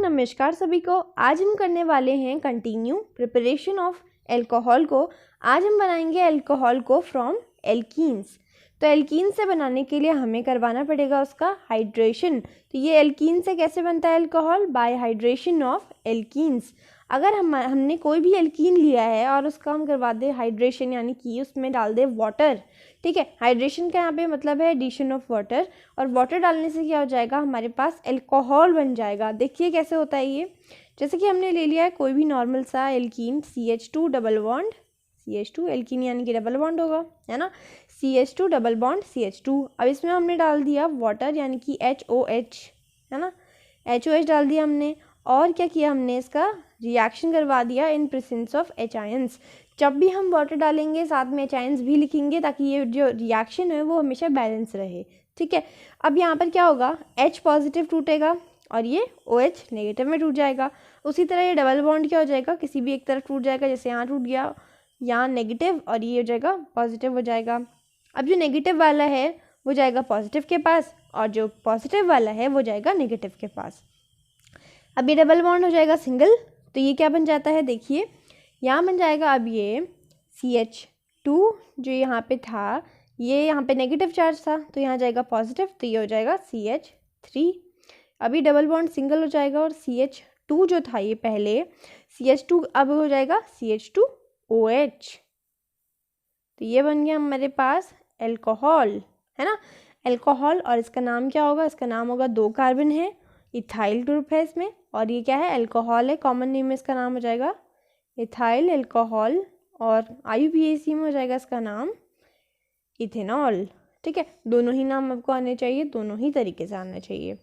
नमस्कार सभी को। आज हम करने वाले हैं कंटिन्यू प्रिपरेशन ऑफ एल्कोहल को। आज हम बनाएंगे एल्कोहल को फ्रॉम एल्कीन्स। तो एल्कीन से बनाने के लिए हमें करवाना पड़ेगा उसका हाइड्रेशन। तो ये एल्कीन से कैसे बनता है alcohol? Bye hydration of alkenes. अगर हमने कोई भी एल्कीन लिया है और उसका हम करवा दें हाइड्रेशन, यानी कि उसमें डाल दें वाटर, ठीक है। हाइड्रेशन का यहाँ पे मतलब है एडिशन ऑफ वाटर, और वाटर डालने से क्या हो जाएगा, हमारे पास एल्कोहल बन जाएगा। देखिए कैसे होता है ये। जैसे कि हमने ले लिया है कोई भी नॉर्मल सा alkene, CH2 double bond CH2, alkene यानी कि डबल बॉन्ड होगा, है ना। CH2 double bond CH2। अब इसमें हमने डाल दिया वाटर यानी कि HOH, है ना। HOH डाल दिया हमने, और क्या किया हमने, इसका रिएक्शन करवा दिया in presence of H ions. जब भी हम वाटर डालेंगे साथ में H आयंस भी लिखेंगे ताकि ये जो रिएक्शन है वो हमेशा बैलेंस रहे, ठीक है। अब यहाँ पर क्या होगा, H पॉजिटिव टूटेगा और ये OH नेगेटिव में टूट जाएगा। उसी तरह ये डबल बॉन्ड क्या हो जाएगा, किसी भी एक तरफ टूट जाएगा। जैसे यहाँ टूट गया, यहाँ नेगेटिव, और ये हो जाएगा पॉजिटिव हो जाएगा। अब जो नेगेटिव वाला है वो जाएगा पॉजिटिव के पास, और जो पॉजिटिव वाला है वो जाएगा नेगेटिव के पास। अब ये डबल बॉन्ड हो जाएगा सिंगल, तो ये क्या बन जाता है, देखिए यहाँ बन जाएगा। अब ये CH2 जो यहाँ पे था, ये यहाँ पे नेगेटिव चार्ज था, तो यहाँ जाएगा पॉजिटिव, तो ये हो जाएगा CH3। अभी डबल बॉन्ड सिंगल हो जाएगा, और CH2 जो था ये पहले CH2 अब हो जाएगा CH2OH। तो ये बन गया हमारे पास एल्कोहल, है ना, एल्कोहल। और इसका नाम क्या होगा, इसका नाम होगा, 2 कार्बन है, इथाइल ग्रुप है इसमें, और ये क्या है, एल्कोहल है। कॉमन नेम में इसका नाम हो जाएगा इथाइल एल्कोहल, और IUPAC में हो जाएगा इसका नाम इथेनॉल, ठीक है। दोनों ही नाम आपको आने चाहिए, दोनों ही तरीके से आना चाहिए।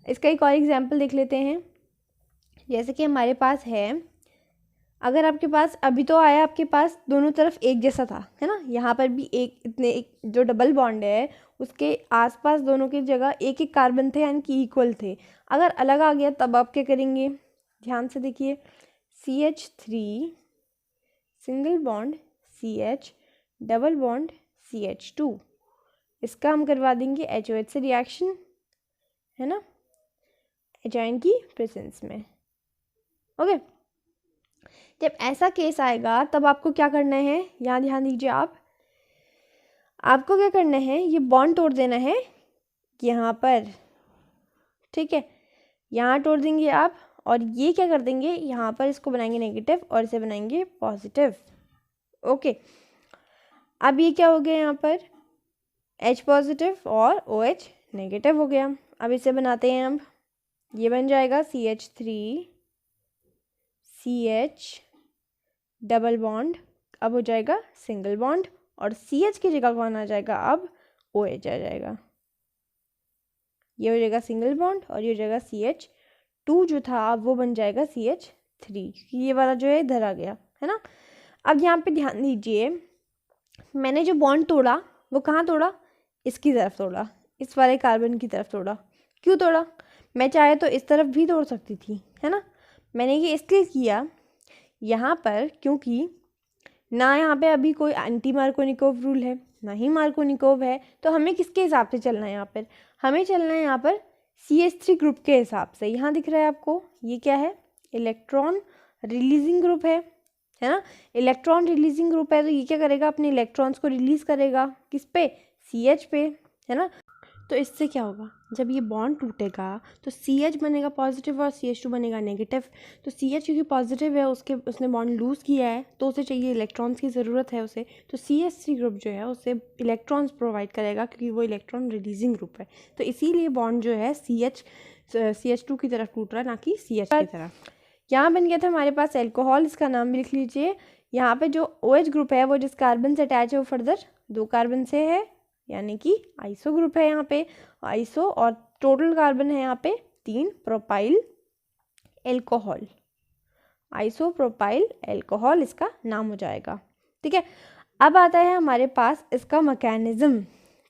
इसका एक और एग्जाम्पल देख लेते हैं। जैसे कि हमारे पास है, अगर आपके पास अभी तो आया, आपके पास दोनों तरफ एक जैसा था, है ना। यहाँ पर भी एक जो डबल बॉन्ड है उसके आसपास दोनों की जगह एक एक कार्बन थे, यानी कि इक्वल थे। अगर अलग आ गया तब आप क्या करेंगे, ध्यान से देखिए। CH3 single bond CH double bond CH2, इसका हम करवा देंगे HOH से रिएक्शन, है ना, H आयन की प्रेजेंस में। ओके, जब ऐसा केस आएगा तब आपको क्या करना है, यहाँ ध्यान दीजिए। आपको क्या करना है, ये बॉन्ड तोड़ देना है यहाँ पर, ठीक है। यहाँ तोड़ देंगे आप, और ये क्या कर देंगे, यहाँ पर इसको बनाएंगे नेगेटिव और इसे बनाएंगे पॉजिटिव। ओके, अब ये क्या हो गया, यहाँ पर H पॉजिटिव और OH नेगेटिव हो गया। अब इसे बनाते हैं। अब ये बन जाएगा CH3 CH डबल बॉन्ड, अब हो जाएगा सिंगल बॉन्ड, और CH की जगह कौन आ जाएगा, अब OH आ जाएगा। ये हो जाएगा सिंगल बॉन्ड, और ये हो जाएगा CH2 जो था अब वो बन जाएगा CH3। ये वाला जो है इधर आ गया, है ना। अब यहाँ पे ध्यान दीजिए, मैंने जो बॉन्ड तोड़ा वो कहाँ तोड़ा, इसकी तरफ तोड़ा, इस वाले कार्बन की तरफ तोड़ा। क्यों तोड़ा, मैं चाहे तो इस तरफ भी तोड़ सकती थी, है ना। मैंने ये इसलिए किया यहाँ पर क्योंकि ना यहाँ पे अभी कोई एंटी मार्कोनिकोव रूल है, ना ही मार्कोनिकोव है। तो हमें किसके हिसाब से चलना है, यहाँ पर हमें चलना है यहाँ पर CH3 ग्रुप के हिसाब से। यहाँ दिख रहा है आपको, ये क्या है, इलेक्ट्रॉन रिलीजिंग ग्रुप है ना। इलेक्ट्रॉन रिलीजिंग ग्रुप है, तो ये क्या करेगा, अपने इलेक्ट्रॉन्स को रिलीज करेगा, किस पे, CH पे, है ना। तो इससे क्या होगा, जब ये बॉन्ड टूटेगा तो CH बनेगा पॉजिटिव और CH2 बनेगा नेगेटिव। तो CH क्योंकि पॉजिटिव है, उसने बॉन्ड लूज़ किया है, तो उसे चाहिए इलेक्ट्रॉन्स की ज़रूरत है उसे। तो CH3 ग्रुप जो है उसे इलेक्ट्रॉन्स प्रोवाइड करेगा, क्योंकि वो इलेक्ट्रॉन रिलीजिंग ग्रुप है। तो इसीलिए बॉन्ड जो है CH2 की तरफ टूट रहा है, ना कि CH की तरफ। यहाँ बन गया था हमारे पास एल्कोहल, इसका नाम भी लिख लीजिए। यहाँ पे जो OH ग्रुप है वो जिस कार्बन से अटैच है वो फर्दर 2 कार्बन से है, यानी कि आइसो ग्रुप है यहाँ पे, आइसो, और टोटल कार्बन है यहाँ पे 3, propyl alcohol, iso propyl alcohol इसका नाम हो जाएगा, ठीक है। अब आता है हमारे पास इसका मैकेनिज्म,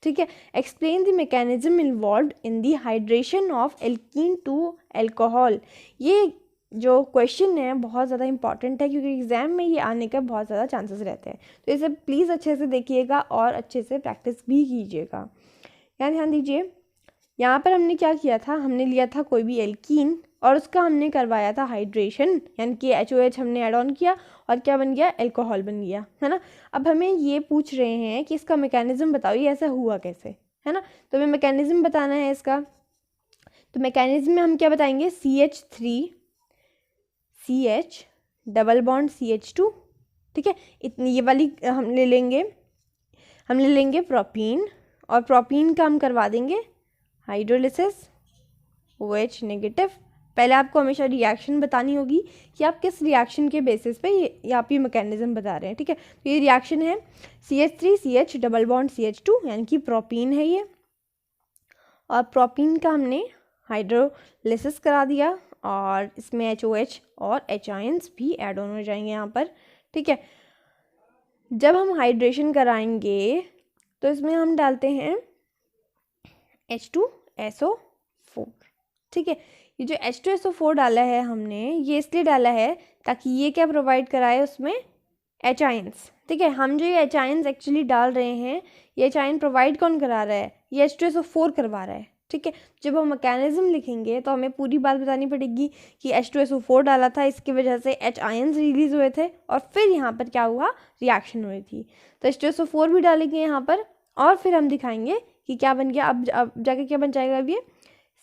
ठीक है। Explain the mechanism involved in the hydration of alkene to alcohol. ये जो क्वेश्चन है बहुत ज़्यादा इंपॉर्टेंट है, क्योंकि एग्ज़ाम में ये आने का बहुत ज़्यादा चांसेस रहते हैं। तो इसे प्लीज़ अच्छे से देखिएगा और अच्छे से प्रैक्टिस भी कीजिएगा। यहाँ ध्यान दीजिए, यहाँ पर हमने क्या किया था, हमने लिया था कोई भी एल्कीन और उसका हमने करवाया था हाइड्रेशन, यानी कि HOH हमने ऐड ऑन किया और क्या बन गया, अल्कोहल बन गया, है ना। अब हमें ये पूछ रहे हैं कि इसका मैकेनिज्म बताओ, ये ऐसा हुआ कैसे, है ना। तो हमें मैकेनिज्म बताना है इसका। तो मैकेनिज्म में हम क्या बताएंगे, CH3CH डबल बॉन्ड CH2, ठीक है। इतनी ये वाली हम ले लेंगे प्रोपीन, और प्रोपीन का हम करवा देंगे हाइड्रोलिसिस, OH नेगेटिव। पहले आपको हमेशा रिएक्शन बतानी होगी कि आप किस रिएक्शन के बेसिस पे ये आप ये मैकेनिज्म बता रहे हैं, ठीक है। तो ये रिएक्शन है CH3CH डबल बॉन्ड CH2, यानी कि प्रोपीन है ये, और प्रोपीन का हमने हाइड्रोलिसिस करा दिया और इसमें HOH और H आयंस भी ऐड ऑन हो जाएंगे यहाँ पर, ठीक है। जब हम हाइड्रेशन कराएंगे तो इसमें हम डालते हैं H2SO4, ठीक है। ये जो H2SO4 डाला है हमने, ये इसलिए डाला है ताकि ये क्या प्रोवाइड कराए, उसमें H आयंस, ठीक है। हम जो ये H आयंस एक्चुअली डाल रहे हैं, ये H आयन प्रोवाइड कौन करा रहा है, ये H2SO4 करवा रहा है, ठीक है। जब हम मैकेनिज्म लिखेंगे तो हमें पूरी बात बतानी पड़ेगी कि H2SO4 डाला था, इसकी वजह से H आयंस रिलीज हुए थे और फिर यहाँ पर क्या हुआ, रिएक्शन हुई थी। तो H2SO4 भी डालेंगे यहाँ पर और फिर हम दिखाएंगे कि क्या बन गया। अब जाके क्या बन जाएगा, अब ये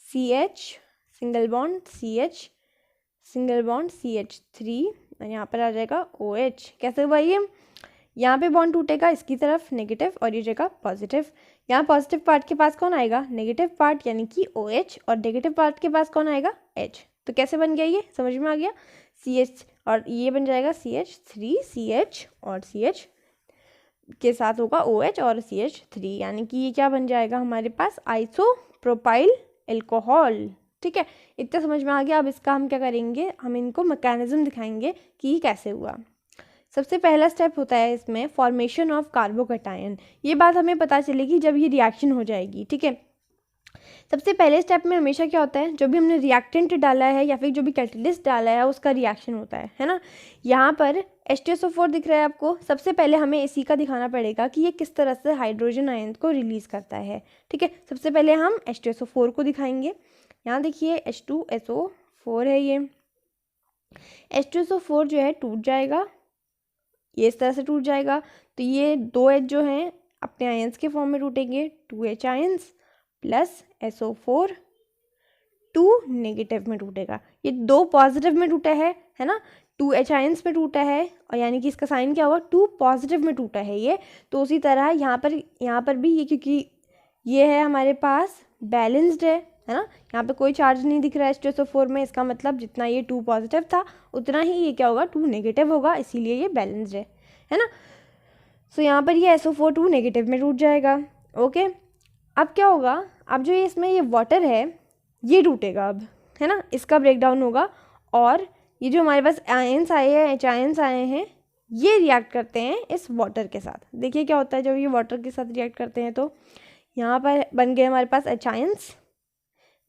CH single bond CH single bond CH3 और यहाँ पर आ जाएगा OH। कैसे हुआ ये, यहाँ पे बॉन्ड टूटेगा इसकी तरफ नेगेटिव और ये जगह पॉजिटिव। यहाँ पॉजिटिव पार्ट के पास कौन आएगा, नेगेटिव पार्ट यानी कि OH, और नेगेटिव पार्ट के पास कौन आएगा, H। तो कैसे बन गया, ये समझ में आ गया, CH और ये बन जाएगा CH3CH और CH के साथ होगा OH और CH3, यानी कि ये क्या बन जाएगा हमारे पास, आइसोप्रोपाइल अल्कोहल, ठीक है। इतना समझ में आ गया। अब इसका हम क्या करेंगे, हम इनको मैकेनिज्म दिखाएंगे कि ये कैसे हुआ। सबसे पहला स्टेप होता है इसमें फॉर्मेशन ऑफ कार्बोकैटायन। ये बात हमें पता चलेगी जब ये रिएक्शन हो जाएगी, ठीक है। सबसे पहले स्टेप में हमेशा क्या होता है, जो भी हमने रिएक्टेंट डाला है या फिर जो भी कैटलिस्ट डाला है उसका रिएक्शन होता है ना। यहाँ पर H2SO4 दिख रहा है आपको, सबसे पहले हमें इसी का दिखाना पड़ेगा कि ये किस तरह से हाइड्रोजन आयन को रिलीज करता है, ठीक है। सबसे पहले हम H2SO4 को दिखाएंगे। यहाँ देखिए H2SO4 है, ये H2SO4 जो है टूट जाएगा, ये इस तरह से टूट जाएगा। तो ये दो H जो हैं अपने आयंस के फॉर्म में टूटेंगे, 2H ions plus SO4 2 negative में टूटेगा। ये 2 पॉजिटिव में टूटा है ना, 2H आयंस में टूटा है, और यानी कि इसका साइन क्या हुआ, 2 पॉजिटिव में टूटा है ये। तो उसी तरह यहाँ पर भी ये, क्योंकि ये है हमारे पास बैलेंस्ड है ना, यहाँ पे कोई चार्ज नहीं दिख रहा है H2SO4 में, इसका मतलब जितना ये 2 पॉजिटिव था उतना ही ये क्या होगा, 2 नेगेटिव होगा, इसीलिए ये बैलेंस्ड है ना। सो यहाँ पर ये SO4 2 नेगेटिव में टूट जाएगा, ओके। अब क्या होगा, अब जो ये इसमें ये वाटर है ये टूटेगा अब, है ना, इसका ब्रेकडाउन होगा, और ये जो हमारे पास आयंस आए हैं, H आयंस आए हैं, ये रिएक्ट करते हैं इस वाटर के साथ। देखिए क्या होता है जब ये वाटर के साथ रिएक्ट करते हैं, तो यहाँ पर बन गए हमारे पास H आयंस।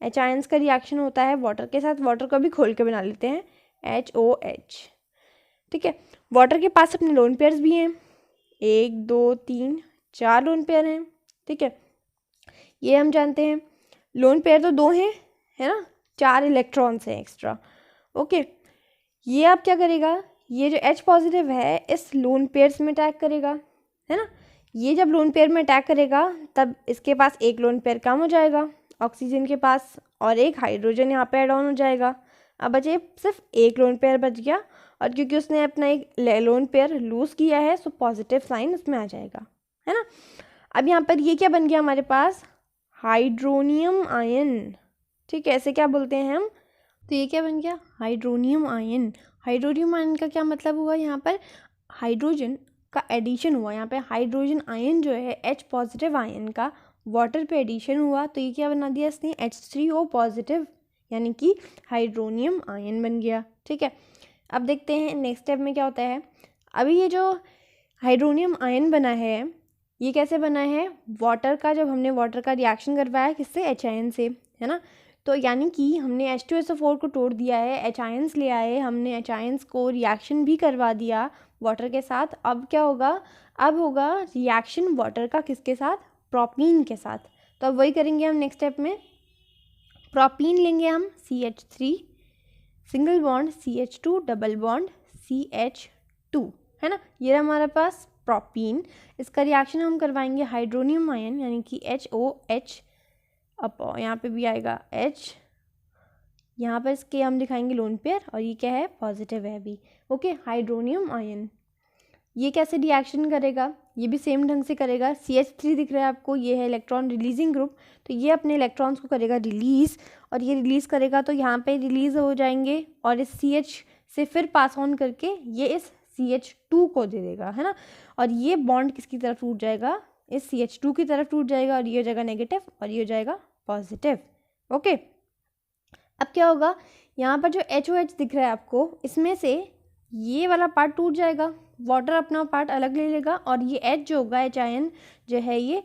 H आयंस का रिएक्शन होता है वाटर के साथ, वाटर को भी खोल के बना लेते हैं HOH, ठीक है। वाटर के पास अपने लोन पेयर्स भी हैं, 1 2 3 4 लोन पेयर हैं, ठीक है। ये हम जानते हैं, लोन पेयर तो 2 हैं, है ना, 4 इलेक्ट्रॉन्स हैं एक्स्ट्रा, ओके। ये अब क्या करेगा, ये जो H पॉजिटिव है इस लोन पेयर्स में अटैक करेगा, है ना। ये जब लोन पेयर में अटैक करेगा तब इसके पास एक लोन पेयर कम हो जाएगा ऑक्सीजन के पास, और एक हाइड्रोजन यहाँ पे ऐड ऑन हो जाएगा। अब बचे सिर्फ एक लोन पेयर बच गया, और क्योंकि उसने अपना एक लोन पेयर लूज़ किया है सो पॉजिटिव साइन उसमें आ जाएगा, है ना। अब यहाँ पर ये क्या बन गया हमारे पास, हाइड्रोनियम आयन, ठीक है, ऐसे क्या बोलते हैं हम, तो ये क्या बन गया, हाइड्रोनियम आयन। हाइड्रोनियम आयन का क्या मतलब हुआ, यहाँ पर हाइड्रोजन का एडिशन हुआ, यहाँ पे हाइड्रोजन आयन जो है H पॉजिटिव आयन का वाटर पे एडिशन हुआ, तो ये क्या बना दिया इसने, H3O पॉजिटिव, यानी कि हाइड्रोनियम आयन बन गया, ठीक है। अब देखते हैं नेक्स्ट स्टेप में क्या होता है। अभी ये जो हाइड्रोनियम आयन बना है ये कैसे बना है, वाटर का, जब हमने वाटर का रिएक्शन करवाया किससे, H आयन से, है ना। तो यानी कि हमने H2SO4 को तोड़ दिया है, H आयंस ले आए, हमने H आयंस को रिएक्शन भी करवा दिया वाटर के साथ। अब क्या होगा, अब होगा रिएक्शन वाटर का किसके साथ, प्रोपीन के साथ। तो अब वही करेंगे हम नेक्स्ट स्टेप में, प्रोपीन लेंगे हम CH3 single bond CH2 double bond CH2, है ना, ये हमारे पास प्रोपीन। इसका रिएक्शन हम करवाएंगे हाइड्रोनियम आयन यानी कि HOH, अब यहाँ पे भी आएगा H, यहाँ पर इसके हम दिखाएंगे लोन पेयर और ये क्या है, पॉजिटिव है अभी। ओके, हाइड्रोनियम आयन ये कैसे रिएक्शन करेगा, ये भी सेम ढंग से करेगा। CH3 दिख रहा है आपको, ये है इलेक्ट्रॉन रिलीजिंग ग्रुप, तो ये अपने इलेक्ट्रॉन्स को करेगा रिलीज़, और ये रिलीज़ करेगा तो यहाँ पे रिलीज़ हो जाएंगे और इस CH से फिर पास ऑन करके ये इस CH2 को दे देगा, है ना, और ये बॉन्ड किसकी तरफ टूट जाएगा, इस CH2 की तरफ टूट जाएगा, और ये हो जाएगा नेगेटिव और ये हो जाएगा पॉजिटिव। ओके, अब क्या होगा, यहाँ पर जो HOH दिख रहा है आपको, इसमें से ये वाला पार्ट टूट जाएगा, वाटर अपना पार्ट अलग ले लेगा, और ये H जो होगा, H आयन जो है, ये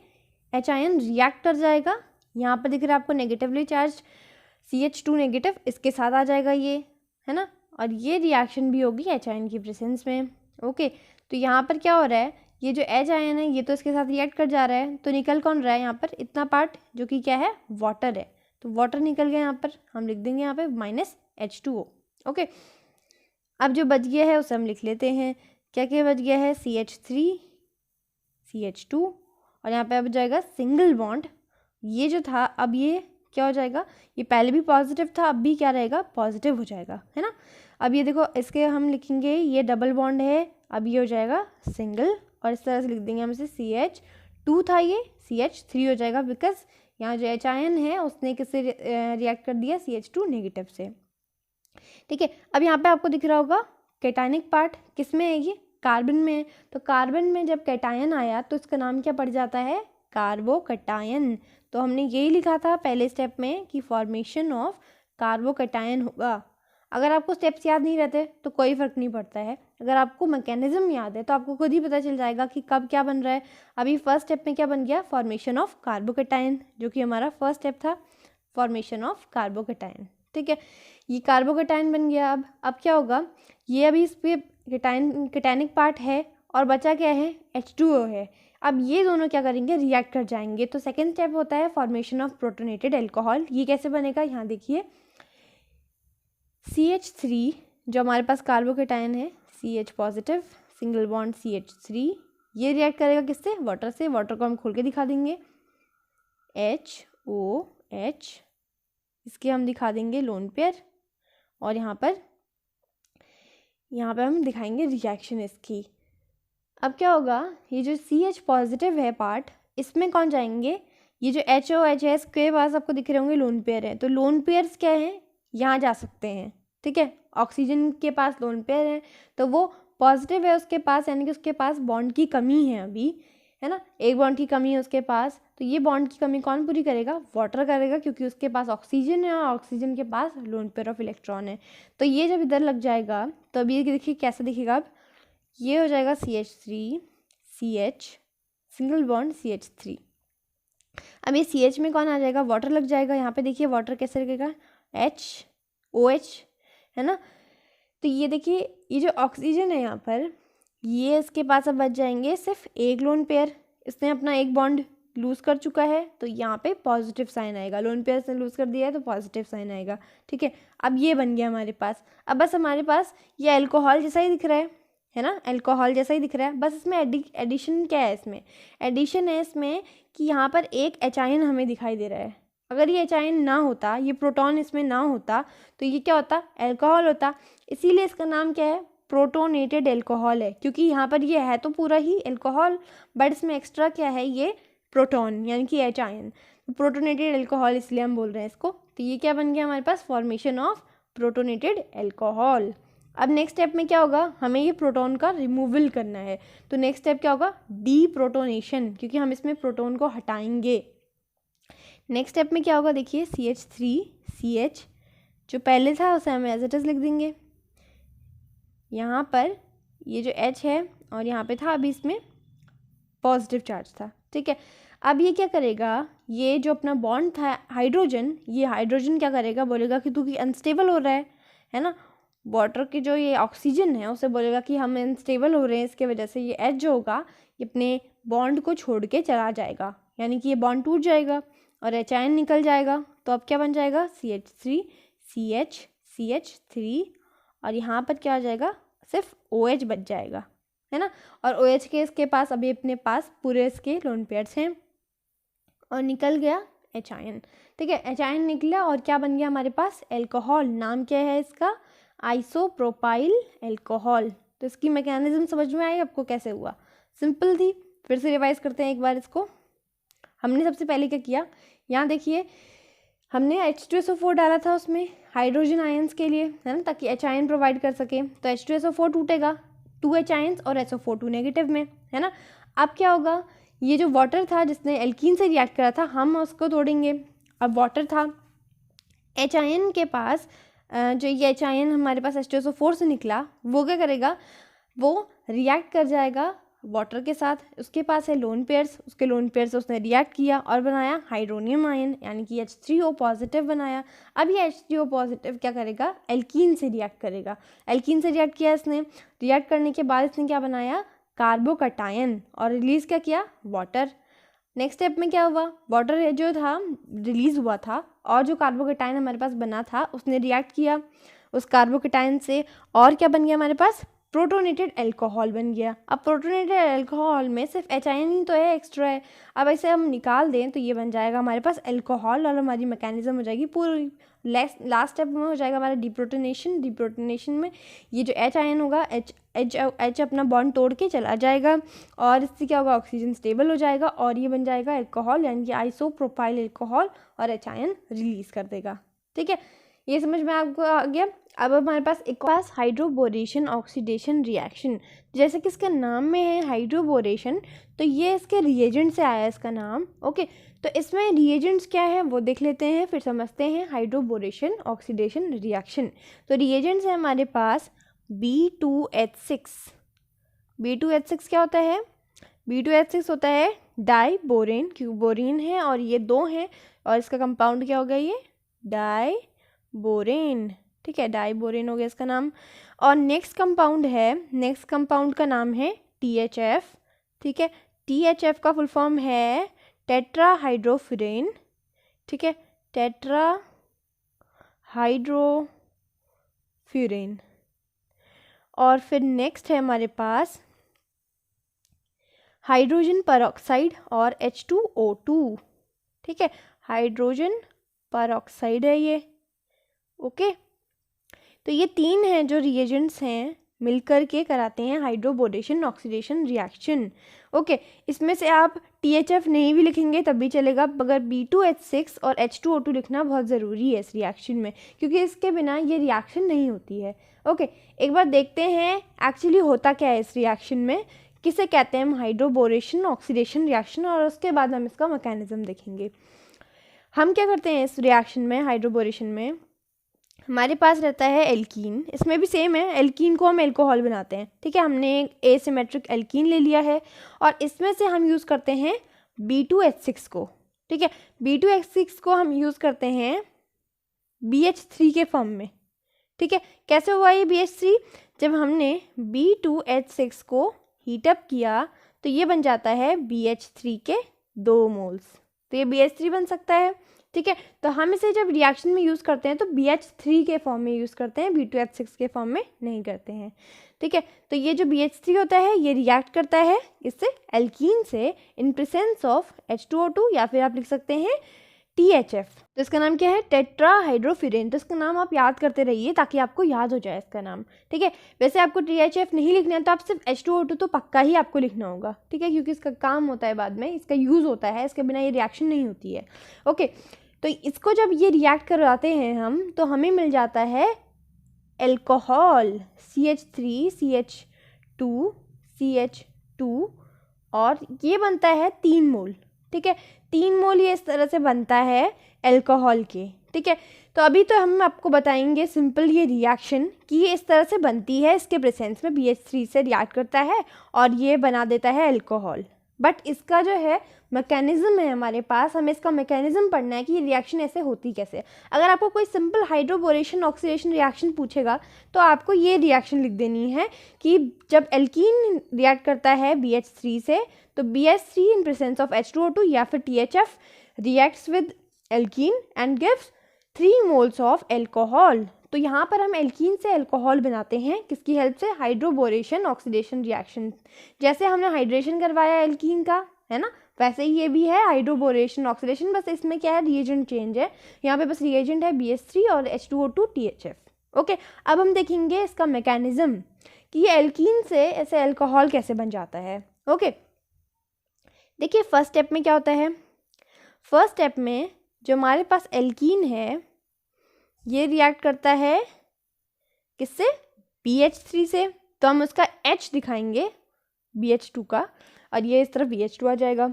H आयन रिएक्ट कर जाएगा। यहाँ पर दिख रहा है आपको नेगेटिवली चार्ज CH2 नेगेटिव, इसके साथ आ जाएगा ये, है ना, और ये रिएक्शन भी होगी H आयन की प्रेजेंस में। ओके, तो यहाँ पर क्या हो रहा है, ये जो H आयन है ये तो इसके साथ रिएक्ट कर जा रहा है, तो निकल कौन रहा है यहाँ पर, इतना पार्ट जो कि क्या है, वाटर है, तो वाटर निकल गया, यहाँ पर हम लिख देंगे यहाँ पे -H2O। ओके, अब जो बच गया है उसे हम लिख लेते हैं, क्या क्या बच गया है, CH3 CH2, और यहाँ पे अब जाएगा सिंगल बॉन्ड, ये जो था अब ये क्या हो जाएगा, ये पहले भी पॉजिटिव था, अब भी क्या रहेगा, पॉजिटिव हो जाएगा, है ना। अब ये देखो, इसके हम लिखेंगे ये डबल बॉन्ड है, अब ये हो जाएगा सिंगल, और इस तरह से लिख देंगे हम इसे CH2 था, ये CH3 हो जाएगा, बिकॉज यहाँ जो H आयन है उसने किससे रिएक्ट कर दिया, CH2 नेगेटिव से। ठीक है, अब यहाँ पे आपको दिख रहा होगा कैटायनिक पार्ट किस में है, ये कार्बन में है, तो कार्बन में जब कैटायन आया तो इसका नाम क्या पड़ जाता है, कार्बोकैटायन। तो हमने यही लिखा था पहले स्टेप में कि फॉर्मेशन ऑफ कार्बोकैटायन होगा। अगर आपको स्टेप्स याद नहीं रहते तो कोई फ़र्क नहीं पड़ता है, अगर आपको मैकेनिज्म याद है तो आपको खुद ही पता चल जाएगा कि कब क्या बन रहा है। अभी फर्स्ट स्टेप में क्या बन गया, फॉर्मेशन ऑफ कार्बोकैटायन, जो कि हमारा फर्स्ट स्टेप था, फॉर्मेशन ऑफ कार्बोकैटायन। ठीक है, ये कार्बोकैटायन बन गया। अब क्या होगा, ये अभी इस पर कैटायनिक पार्ट है और बचा क्या है, H2O है। अब ये दोनों क्या करेंगे, रिएक्ट कर जाएंगे। तो सेकेंड स्टेप होता है फॉर्मेशन ऑफ प्रोटोनेटेड एल्कोहल। ये कैसे बनेगा, यहाँ देखिए, CH3 जो हमारे पास कार्बोकैटायन है, CH positive single bond CH3, ये रिएक्ट करेगा किससे, वाटर से। वाटर को हम खोल के दिखा देंगे, HOH, इसके हम दिखा देंगे लोन पेयर, और यहाँ पर हम दिखाएंगे रिएक्शन इसकी। अब क्या होगा, ये जो CH पॉजिटिव है पार्ट, इसमें कौन जाएंगे, ये जो HOH है इसके पास आपको दिख रहे होंगे लोन पेयर है, तो लोन पेयर्स क्या हैं, यहाँ जा सकते हैं। ठीक है, ऑक्सीजन के पास लोन पेयर है तो वो पॉजिटिव है उसके पास, यानी कि उसके पास बॉन्ड की कमी है अभी, है ना, एक बॉन्ड की कमी है उसके पास। तो ये बॉन्ड की कमी कौन पूरी करेगा, वाटर करेगा, क्योंकि उसके पास ऑक्सीजन है और ऑक्सीजन के पास लोन पेयर ऑफ इलेक्ट्रॉन है। तो ये जब इधर लग जाएगा तो अब ये देखिए कैसे दिखेगा, अब ये हो जाएगा CH3 CH single bond CH3। अब ये CH में कौन आ जाएगा, वाटर लग जाएगा। यहाँ पे देखिए वाटर कैसे लगेगा, HOH, है ना। तो ये देखिए, ये जो ऑक्सीजन है यहाँ पर, ये इसके पास अब बच जाएंगे सिर्फ एक लोन पेयर, इसने अपना एक बॉन्ड लूज़ कर चुका है, तो यहाँ पे पॉजिटिव साइन आएगा। लोन पेयर से लूज़ कर दिया है तो पॉजिटिव साइन आएगा। ठीक है, अब ये बन गया हमारे पास। अब बस हमारे पास ये अल्कोहल जैसा ही दिख रहा है ना, अल्कोहल जैसा ही दिख रहा है, बस इसमें एडिशन क्या है, इसमें एडिशन है इसमें कि यहाँ पर एक H आयन हमें दिखाई दे रहा है। अगर ये H आयन ना होता, ये प्रोटॉन इसमें ना होता, तो ये क्या होता, अल्कोहल होता। इसीलिए इसका नाम क्या है, प्रोटोनेटेड एल्कोहल है, क्योंकि यहाँ पर ये है तो पूरा ही एल्कोहल, बट इसमें एक्स्ट्रा क्या है, ये प्रोटॉन यानी कि H आयन, प्रोटोनेटेड एल्कोहल इसलिए हम बोल रहे हैं इसको। तो ये क्या बन गया हमारे पास, फॉर्मेशन ऑफ प्रोटोनेटेड एल्कोहल। अब नेक्स्ट स्टेप में क्या होगा, हमें ये प्रोटॉन का रिमूवल करना है, तो नेक्स्ट स्टेप क्या होगा, डीप्रोटोनेशन, क्योंकि हम इसमें प्रोटॉन को हटाएंगे। नेक्स्ट स्टेप में क्या होगा, देखिए CH3 CH जो पहले था उसे हम एज इट इज लिख देंगे। यहाँ पर ये जो H है और यहाँ पे था, अभी इसमें पॉजिटिव चार्ज था। ठीक है, अब ये क्या करेगा, ये जो अपना बॉन्ड था हाइड्रोजन, ये हाइड्रोजन क्या करेगा, बोलेगा कि तू कि अनस्टेबल हो रहा है ना। वाटर की जो ये ऑक्सीजन है उसे बोलेगा कि हम अनस्टेबल हो रहे हैं, इसके वजह से ये H जो होगा ये अपने बॉन्ड को छोड़ के चला जाएगा, यानी कि ये बॉन्ड टूट जाएगा। और एच आयन निकल जाएगा, तो अब क्या बन जाएगा CH3 CH3 और यहाँ पर क्या आ जाएगा, सिर्फ OH बच जाएगा, है ना। और OH के इसके पास अभी अपने पास पूरे इसके लोन पेयर्स हैं और निकल गया एच आयन। ठीक है, एच आयन निकला और क्या बन गया हमारे पास, एल्कोहल। नाम क्या है इसका, आइसोप्रोपाइल एल्कोहल। तो इसकी मैकेनिज्म समझ में आई आपको कैसे हुआ, सिंपल थी। फिर से रिवाइज करते हैं एक बार इसको। हमने सबसे पहले क्या किया, यहाँ देखिए हमने H2SO4 डाला था उसमें हाइड्रोजन आयंस के लिए, है ना, ताकि एच आयन प्रोवाइड कर सके। तो H2SO4 टूटेगा, 2 H आयंस और SO4 नेगेटिव में, है ना। अब क्या होगा, ये जो वाटर था जिसने एल्कीन से रिएक्ट करा था, हम उसको तोड़ेंगे। अब वाटर था, एच आयन के पास जो ये एच आयन हमारे पास H2SO4 से निकला, वो क्या करेगा, वो रिएक्ट कर जाएगा वाटर के साथ। उसके पास है लोन पेयर्स, उसके लोन पेयर से उसने रिएक्ट किया और बनाया हाइड्रोनियम आयन, यानी कि H3O पॉजिटिव बनाया। अब ये H3O पॉजिटिव क्या करेगा, एल्कीन से रिएक्ट करेगा। एल्कीन से रिएक्ट किया इसने, रिएक्ट करने के बाद इसने क्या बनाया, कार्बोकटायन, और रिलीज़ क्या किया, वाटर। नेक्स्ट स्टेप में क्या हुआ, वाटर जो था रिलीज़ हुआ था और जो कार्बोकटायन हमारे पास बना था उसने रिएक्ट किया उस कार्बोकटायन से, और क्या बन गया हमारे पास, प्रोटोनेटेड अल्कोहल बन गया। अब प्रोटोनेटेड अल्कोहल में सिर्फ एच आयन ही तो है, एक्स्ट्रा है। अब ऐसे हम निकाल दें तो ये बन जाएगा हमारे पास अल्कोहल और हमारी मैकेनिज्म हो जाएगी पूरी। लास्ट स्टेप में हो जाएगा हमारा डिप्रोटोनेशन। डिप्रोटोनेशन में ये जो एच आयन होगा, एच अपना बॉन्ड तोड़ के चला जाएगा और इससे क्या होगा, ऑक्सीजन स्टेबल हो जाएगा और ये बन जाएगा अल्कोहल, यानी कि आइसोप्रोपाइल अल्कोहल, और एच आयन रिलीज कर देगा। ठीक है, ये समझ में आपको आ गया। अब हमारे पास एक पास हाइड्रोबोरेशन ऑक्सीडेशन रिएक्शन, जैसे कि इसका नाम में है हाइड्रोबोरेशन, तो ये इसके रिएजेंट से आया इसका नाम। ओके, तो इसमें रिएजेंट्स क्या है वो देख लेते हैं, फिर समझते हैं हाइड्रोबोरेशन ऑक्सीडेशन रिएक्शन। तो रिएजेंट्स है हमारे पास B2H6। B2H6 क्या होता है, B2H6 होता है डाइबोरेन, क्यों बोरेन है और ये 2 हैं, और इसका कंपाउंड क्या होगा, ये डाइबोरेन। ठीक है, डाइबोरेन हो गया इसका नाम। और नेक्स्ट कंपाउंड है, नेक्स्ट कंपाउंड का नाम है THF। ठीक है, THF का फुल फॉर्म है टेट्राहाइड्रोफ्यूरेन। ठीक है, टेट्राहाइड्रोफ्यूरेन। और फिर नेक्स्ट है हमारे पास हाइड्रोजन परऑक्साइड और H2O2। ठीक है, हाइड्रोजन परऑक्साइड है ये। ओके, तो ये 3 हैं जो रिएजेंट्स हैं, मिलकर के कराते हैं हाइड्रोबोरेशन ऑक्सीडेशन रिएक्शन। ओके, इसमें से आप THF नहीं भी लिखेंगे तब भी चलेगा, मगर B2H6 और H2O2 लिखना बहुत ज़रूरी है इस रिएक्शन में, क्योंकि इसके बिना ये रिएक्शन नहीं होती है। ओके, एक बार देखते हैं एक्चुअली होता क्या है इस रिएक्शन में, किसे कहते हैं हम हाइड्रोबोरेशन ऑक्सीडेशन रिएक्शन, और उसके बाद हम इसका मैकेनिज्म देखेंगे। हम क्या करते हैं इस रिएक्शन में, हाइड्रोबोरेशन में हमारे पास रहता है एल्कीन, इसमें भी सेम है, एल्कीन को हम एल्कोहल बनाते हैं। ठीक है, हमने एक एसिमेट्रिक एल्कीन ले लिया है और इसमें से हम यूज़ करते हैं B2H6 को। ठीक है, B2H6 को हम यूज़ करते हैं BH3 के फॉर्म में। ठीक है, कैसे हुआ ये BH3, जब हमने B2H6 को हीटअप किया तो ये बन जाता है BH3 के 2 मोल्स, तो ये BH3 बन सकता है। ठीक है, तो हम इसे जब रिएक्शन में यूज़ करते हैं तो BH3 के फॉर्म में यूज़ करते हैं, B2H6 के फॉर्म में नहीं करते हैं। ठीक है, तो ये जो BH3 होता है ये रिएक्ट करता है इससे एल्कीन से इन प्रेजेंस ऑफ H2O2, या फिर आप लिख सकते हैं THF। तो इसका नाम क्या है, टेट्राहाइड्रोफ्यूरेन। तो इसका नाम आप याद करते रहिए ताकि आपको याद हो जाए इसका नाम। ठीक है, वैसे आपको THF नहीं लिखना है तो आप सिर्फ H2O2 तो पक्का ही आपको लिखना होगा। ठीक है, क्योंकि इसका काम होता है बाद में, इसका यूज़ होता है, इसके बिना ये रिएक्शन नहीं होती है। ओके, तो इसको जब ये रिएक्ट करवाते हैं हम तो हमें मिल जाता है एल्कोहल CH3 CH2 CH2, और ये बनता है 3 मोल। ठीक है, 3 मोल ये इस तरह से बनता है एल्कोहल के। ठीक है, तो अभी तो हम आपको बताएंगे सिंपल ये रिएक्शन कि ये इस तरह से बनती है, इसके प्रेजेंस में BH3 से रिएक्ट करता है और ये बना देता है एल्कोहल। बट इसका जो है मैकेनिज्म है हमारे पास, हमें इसका मैकेनिज्म पढ़ना है कि ये रिएक्शन ऐसे होती कैसे। अगर आपको कोई सिंपल हाइड्रोबोरेशन ऑक्सीडेशन रिएक्शन पूछेगा तो आपको ये रिएक्शन लिख देनी है कि जब एल्कीन रिएक्ट करता है BH3 से तो BH3 in presence of H2O2 या फिर THF reacts with alkene and gives 3 moles of alcohol. तो यहाँ पर हम एल्कीन से अल्कोहल बनाते हैं किसकी हेल्प से, हाइड्रोबोरेशन ऑक्सीडेशन रिएक्शन। जैसे हमने हाइड्रेशन करवाया एल्कीन का, है ना, वैसे ही ये भी है हाइड्रोबोरेशन ऑक्सीडेशन, बस इसमें क्या है, रिएजेंट चेंज है। यहाँ पे बस रिएजेंट है BH3 और H2O2 THF। ओके, अब हम देखेंगे इसका मैकेनिज्म कि ये एल्कीन से ऐसे अल्कोहल कैसे बन जाता है। ओके, देखिए फर्स्ट स्टेप में क्या होता है, फर्स्ट स्टेप में जो हमारे पास एल्कीन है ये रिएक्ट करता है किससे, BH3 से, तो हम उसका H दिखाएंगे BH2 का, और ये इस तरफ BH2 आ जाएगा।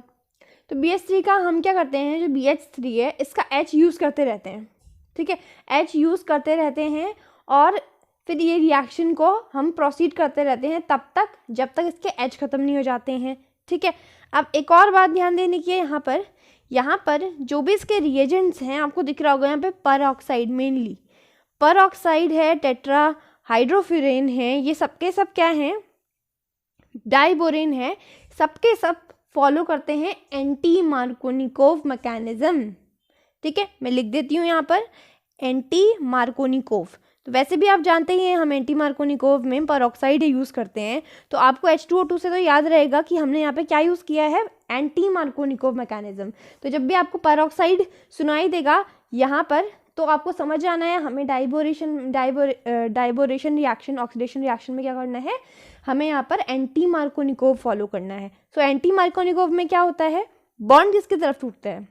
तो BH3 का हम क्या करते हैं, जो BH3 है इसका H यूज़ करते रहते हैं, ठीक है, H यूज़ करते रहते हैं, और फिर ये रिएक्शन को हम प्रोसीड करते रहते हैं तब तक जब तक इसके H ख़त्म नहीं हो जाते हैं, ठीक है। अब एक और बात ध्यान देने की है, यहाँ पर जो भी इसके रिएजेंट्स हैं आपको दिख रहा होगा, यहाँ पे पर ऑक्साइड, मेनली पर ऑक्साइड है, टेट्रा हाइड्रोफ्यूरेन है, ये सबके सब क्या हैं, डाइबोरेन है, सबके सब फॉलो करते हैं एंटी मार्कोनिकोव मैकेनिज्म, ठीक है। मैं लिख देती हूँ यहाँ पर एंटी मार्कोनिकोव। तो वैसे भी आप जानते ही हैं हम एंटी मार्कोनिकोव में परऑक्साइड यूज़ करते हैं, तो आपको H2O2 से तो याद रहेगा कि हमने यहाँ पे क्या यूज़ किया है, एंटी मार्कोनिकोव मैकेनिज्म। तो जब भी आपको परऑक्साइड सुनाई देगा यहाँ पर, तो आपको समझ आना है हमें डाइबोरेशन रिएक्शन, ऑक्सीडेशन रिएक्शन में क्या करना है, हमें यहाँ पर एंटी मार्कोनिकोव फॉलो करना है। सो एंटी मार्कोनिकोव में क्या होता है, बॉन्ड किसकी तरफ टूटता है,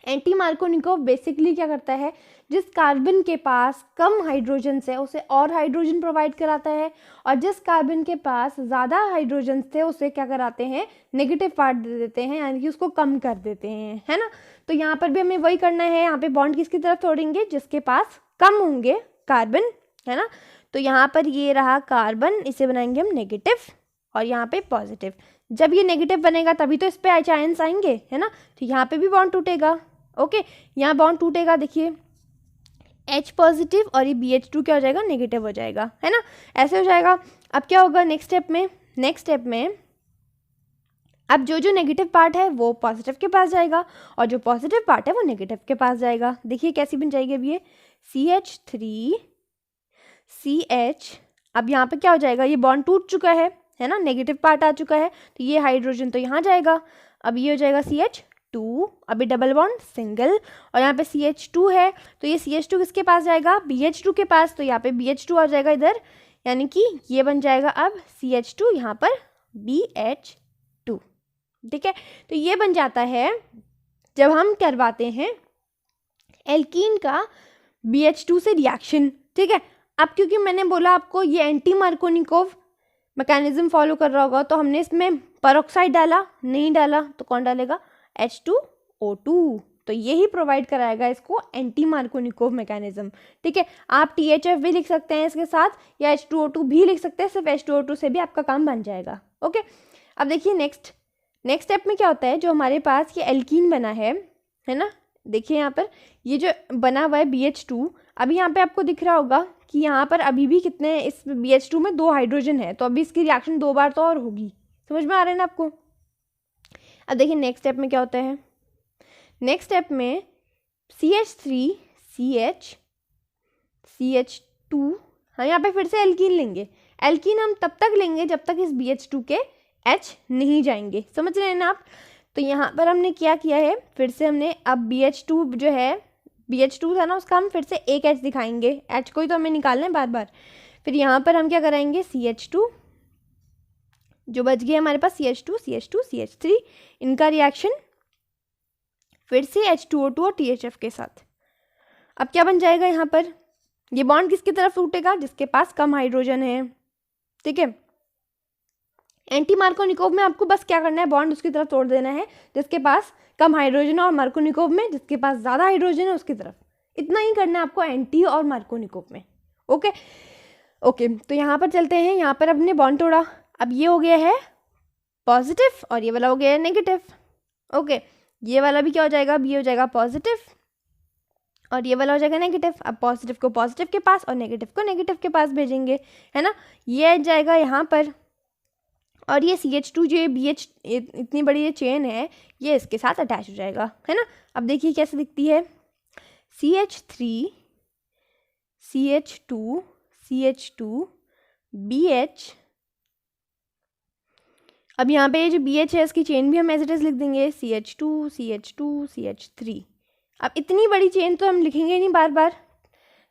एंटी मार्कोनिकोव बेसिकली क्या करता है, जिस कार्बन के पास कम हाइड्रोजन है उसे और हाइड्रोजन प्रोवाइड कराता है, और जिस कार्बन के पास ज़्यादा हाइड्रोजन थे उसे क्या कराते हैं, नेगेटिव पार्ट दे देते हैं, यानी कि उसको कम कर देते हैं, है ना। तो यहाँ पर भी हमें वही करना है, यहाँ पे बॉन्ड किसकी तरफ तोड़ेंगे, जिसके पास कम होंगे कार्बन, है ना। तो यहाँ पर ये रहा कार्बन, इसे बनाएंगे हम नेगेटिव, और यहाँ पे पॉजिटिव। जब ये नेगेटिव बनेगा तभी तो इस पे आयन्स आएंगे, है ना, तो यहाँ पे भी बॉन्ड टूटेगा। ओके, यहाँ बॉन्ड टूटेगा, देखिए H पॉजिटिव, और ये BH2 क्या हो जाएगा, नेगेटिव हो जाएगा, है ना, ऐसे हो जाएगा। अब क्या होगा नेक्स्ट स्टेप में अब जो नेगेटिव पार्ट है वो पॉजिटिव के पास जाएगा, और जो पॉजिटिव पार्ट है वो नेगेटिव के पास जाएगा। देखिए कैसी बन जाएगी अब ये CH3CH। अब यहाँ पे क्या हो जाएगा, ये बॉन्ड टूट चुका है ना, नेगेटिव पार्ट आ चुका है, तो ये हाइड्रोजन तो यहाँ जाएगा। अब ये हो जाएगा CH2, अभी डबल बॉन्ड सिंगल, और यहाँ पे CH2 है, तो ये CH2 किसके पास जाएगा, BH2 के पास, तो यहाँ पे BH2 आ जाएगा इधर, यानी कि ये बन जाएगा अब CH2, यहाँ पर BH2, ठीक है। तो ये बन जाता है जब हम करवाते हैं एल्कीन का BH2 से रिएक्शन, ठीक है। अब क्योंकि मैंने बोला आपको ये एंटी मार्कोनिकोव मैकेनिज्म फॉलो कर रहा होगा, तो हमने इसमें परऑक्साइड डाला, नहीं डाला तो कौन डालेगा, H2O2, तो यही प्रोवाइड कराएगा इसको एंटी मार्कोनिकोव मैकेनिज्म, ठीक है। आप THF भी लिख सकते हैं इसके साथ, या H2O2 भी लिख सकते हैं, सिर्फ H2O2 से भी आपका काम बन जाएगा। ओके, अब देखिए नेक्स्ट स्टेप में क्या होता है, जो हमारे पास ये एल्कीन बना है ना, देखिए यहाँ पर ये जो बना हुआ है BH2, अभी यहाँ पे आपको दिख रहा होगा कि यहाँ पर अभी भी कितने, इस BH2 में 2 हाइड्रोजन है, तो अभी इसकी रिएक्शन 2 बार तो और होगी, समझ में आ रहा है ना आपको। अब देखिए नेक्स्ट स्टेप में क्या होता है, नेक्स्ट स्टेप में CH3CH CH2, हम यहाँ पे फिर से एल्कीन लेंगे। एल्कीन हम तब तक लेंगे जब तक इस BH2 के H नहीं जाएंगे, समझ रहे हैं ना आप। तो यहाँ पर हमने क्या किया है, फिर से हमने अब BH2 जो है, BH2 था ना, उसका हम फिर से एक H दिखाएंगे, H को ही तो हमें निकालना है बार बार। फिर यहाँ पर हम क्या कराएंगे, CH2 जो बच गया हमारे पास, CH2 CH2 CH3, इनका रिएक्शन फिर से H2O2 और THF के साथ। अब क्या बन जाएगा, यहाँ पर ये बॉन्ड किसकी तरफ टूटेगा, जिसके पास कम हाइड्रोजन है, ठीक है। एंटी मार्कोनिकोव में आपको बस क्या करना है, बॉन्ड उसकी तरफ तोड़ देना है जिसके पास कम हाइड्रोजन है, और मार्कोनिकोव में जिसके पास ज़्यादा हाइड्रोजन है उसकी तरफ। इतना ही करना है आपको एंटी और मार्कोनिकोव में। ओके, तो यहाँ पर चलते हैं, यहाँ पर हमने बॉन्ड तोड़ा, अब ये हो गया है पॉजिटिव और ये वाला हो गया है नेगेटिव। ओके, ये वाला भी क्या हो जाएगा, अब ये हो जाएगा पॉजिटिव और ये वाला हो जाएगा नेगेटिव। अब पॉजिटिव को पॉजिटिव के पास और नेगेटिव को नेगेटिव के पास भेजेंगे, है ना। ये जाएगा यहाँ पर और ये CH2 जो ये BH इतनी बड़ी ये चेन है, ये इसके साथ अटैच हो जाएगा, है ना। अब देखिए कैसे दिखती है, CH3 CH2 CH2 BH। अब यहाँ पे जो BH है इसकी चेन भी हम एज इट इज़ लिख देंगे, CH2 CH2 CH3। अब इतनी बड़ी चेन तो हम लिखेंगे नहीं बार बार,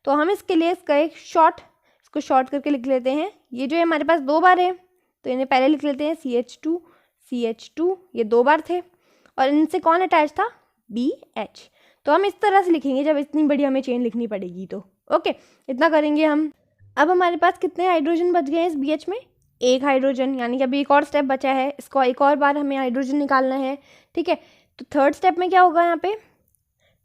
तो हम इसके लिए इसका एक इसको शॉर्ट करके लिख लेते हैं। ये जो है हमारे पास 2 बार है, तो इन्हें पहले लिख लेते हैं CH2 CH2, ये 2 बार थे, और इनसे कौन अटैच था, BH। तो हम इस तरह से लिखेंगे जब इतनी बड़ी हमें चेन लिखनी पड़ेगी तो। ओके, इतना करेंगे हम। अब हमारे पास कितने हाइड्रोजन बच गए हैं इस BH में, 1 हाइड्रोजन, यानी कि अभी एक और स्टेप बचा है, इसको एक और बार हमें हाइड्रोजन निकालना है, ठीक है। तो थर्ड स्टेप में क्या होगा, यहाँ पे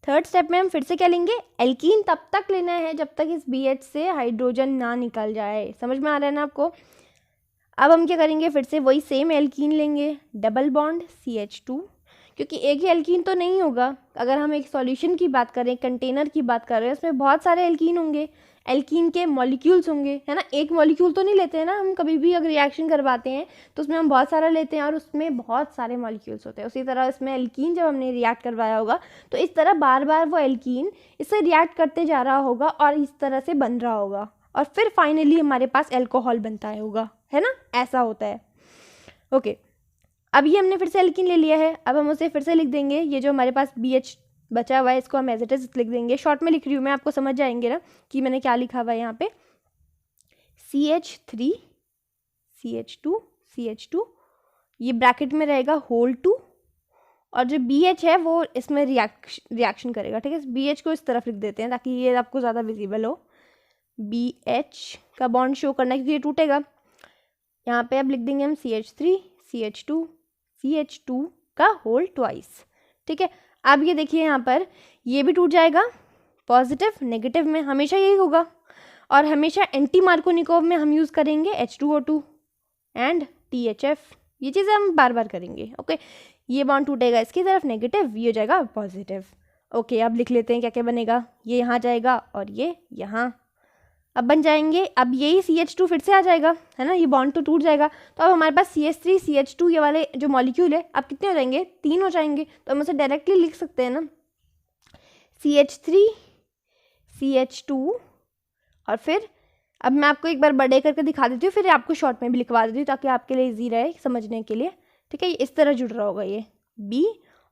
थर्ड स्टेप में हम फिर से क्या लेंगे, एल्कीन तब तक लेना है जब तक इस BH से हाइड्रोजन ना निकल जाए। समझ में आ रहा है ना आपको। अब हम क्या करेंगे, फिर से वही सेम एल्कीन लेंगे, डबल बॉन्ड CH2, क्योंकि एक ही एल्कीन तो नहीं होगा। अगर हम एक सॉल्यूशन की बात करें, कंटेनर की बात कर रहे हैं, उसमें बहुत सारे एल्कीन होंगे, एल्कीन के मॉलिक्यूल्स होंगे, है ना। एक मॉलिक्यूल तो नहीं लेते हैं ना हम, कभी भी अगर रिएक्शन करवाते हैं तो उसमें हम बहुत सारा लेते हैं और उसमें बहुत सारे मॉलिक्यूल्स होते हैं। उसी तरह इसमें एल्कीन जब हमने रिएक्ट करवाया होगा तो इस तरह बार बार वो एल्कीन इससे रिएक्ट करते जा रहा होगा और इस तरह से बन रहा होगा, और फिर फाइनली हमारे पास एल्कोहल बनता होगा, है ना, ऐसा होता है। ओके, अब ये हमने फिर से एल्कीन ले लिया है, अब हम उसे फिर से लिख देंगे। ये जो हमारे पास BH बचा हुआ है इसको हम एज इट इज लिख देंगे, शॉर्ट में लिख रही हूँ मैं, आपको समझ जाएंगे ना कि मैंने क्या लिखा हुआ है यहाँ पे, CH3 CH2 CH2, ये ब्रैकेट में रहेगा होल 2, और जो BH है वो इसमें रिएक्शन करेगा, ठीक है। BH को इस तरफ लिख देते हैं ताकि ये आपको ज़्यादा विजिबल हो, BH का बॉन्ड शो करना है क्योंकि ये टूटेगा। यहाँ पे अब लिख देंगे हम CH3 CH2 CH2 का होल ट्वाइस, ठीक है। अब ये देखिए यहाँ पर ये भी टूट जाएगा, पॉजिटिव नेगेटिव में हमेशा यही होगा, और हमेशा एंटी मार्कोनिकोव में हम यूज़ करेंगे H2O2 एंड THF, ये चीज़ें हम बार बार करेंगे। ओके, ये बॉन्ड टूटेगा इसकी तरफ नेगेटिव, ये हो जाएगा पॉजिटिव। ओके, अब लिख लेते हैं क्या क्या बनेगा, ये यहाँ जाएगा और ये यहाँ, अब बन जाएंगे, अब यही CH2 फिर से आ जाएगा, है ना, ये बॉन्ड तो टूट जाएगा। तो अब हमारे पास CH3 CH2 ये वाले जो मॉलिक्यूल है अब कितने हो जाएंगे, 3 हो जाएंगे। तो हम उसे डायरेक्टली लिख सकते हैं ना, CH3 CH2, और फिर अब मैं आपको एक बार बड़े करके दिखा देती हूँ, फिर आपको शॉर्ट में भी लिखवा देती हूँ ताकि आपके लिए ईजी रहे समझने के लिए, ठीक है। इस तरह जुड़ रहा होगा ये B,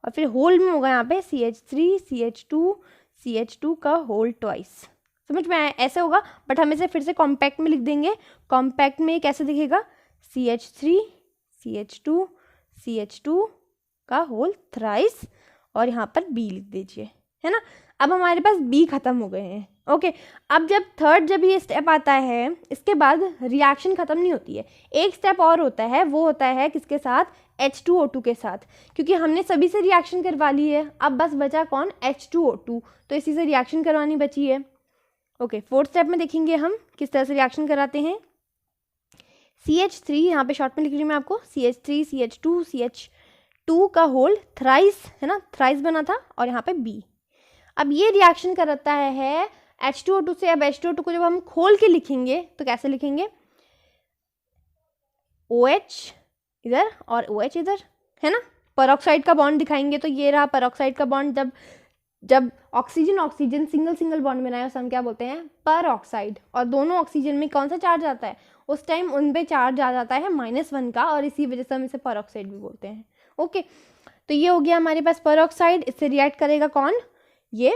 और फिर होल में होगा यहाँ पे CH3 CH2 CH2 का होल ट्वाइस। समझ में आया, ऐसे होगा, बट हम इसे फिर से कॉम्पैक्ट में लिख देंगे। कॉम्पैक्ट में कैसे दिखेगा, CH3 CH2 CH2 का होल थ्राइस, और यहाँ पर B लिख दीजिए, है ना। अब हमारे पास B खत्म हो गए हैं। ओके, अब जब ये स्टेप आता है, इसके बाद रिएक्शन खत्म नहीं होती है, एक स्टेप और होता है, वो होता है किसके साथ, H2O2 के साथ, क्योंकि हमने सभी से रिएक्शन करवा ली है, अब बस बचा कौन, H2O2, तो इसी से रिएक्शन करवानी बची है। ओके, फोर्थ स्टेप में देखेंगे हम किस तरह से रिएक्शन कराते हैं। CH3 यहाँ पे शॉर्ट में लिख रही हूँ मैं आपको, CH3 CH2 CH2 का होल थ्राइस, है ना, थ्राइस बना था, और यहाँ पे B। अब ये रिएक्शन कराता है H2O2 से। अब H2O2 को जब हम खोल के लिखेंगे तो कैसे लिखेंगे, OH इधर और OH इधर, है ना, पेरोक्साइड का बॉन्ड दिखाएंगे, तो ये रहा पेरोक्साइड का बॉन्ड। जब ऑक्सीजन सिंगल बॉन्ड बनाए उसे हम क्या बोलते हैं, पेरोक्साइड, और दोनों ऑक्सीजन में कौन सा चार्ज आता है, उस टाइम उन पे चार्ज आ जाता है -1 का, और इसी वजह से हम इसे पेरोक्साइड भी बोलते हैं। ओके, तो ये हो गया हमारे पास पेरोक्साइड। इससे रिएक्ट करेगा कौन, ये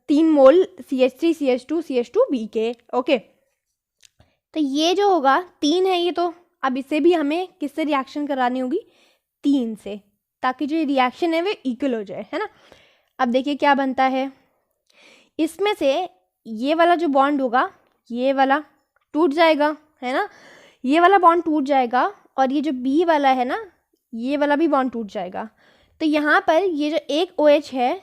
3 मोल CH3 CH2 CH2B के। ओके, तो ये जो होगा 3 है ये, तो अब इसे भी हमें किससे रिएक्शन करानी होगी, 3 से, ताकि जो रिएक्शन है वो इक्वल हो जाए, है ना। अब देखिए क्या बनता है, इसमें से ये वाला जो बॉन्ड होगा ये वाला टूट जाएगा, है ना, ये वाला बॉन्ड टूट जाएगा, और ये जो B वाला है ना, ये वाला भी बॉन्ड टूट जाएगा। तो यहाँ पर ये जो एक OH है,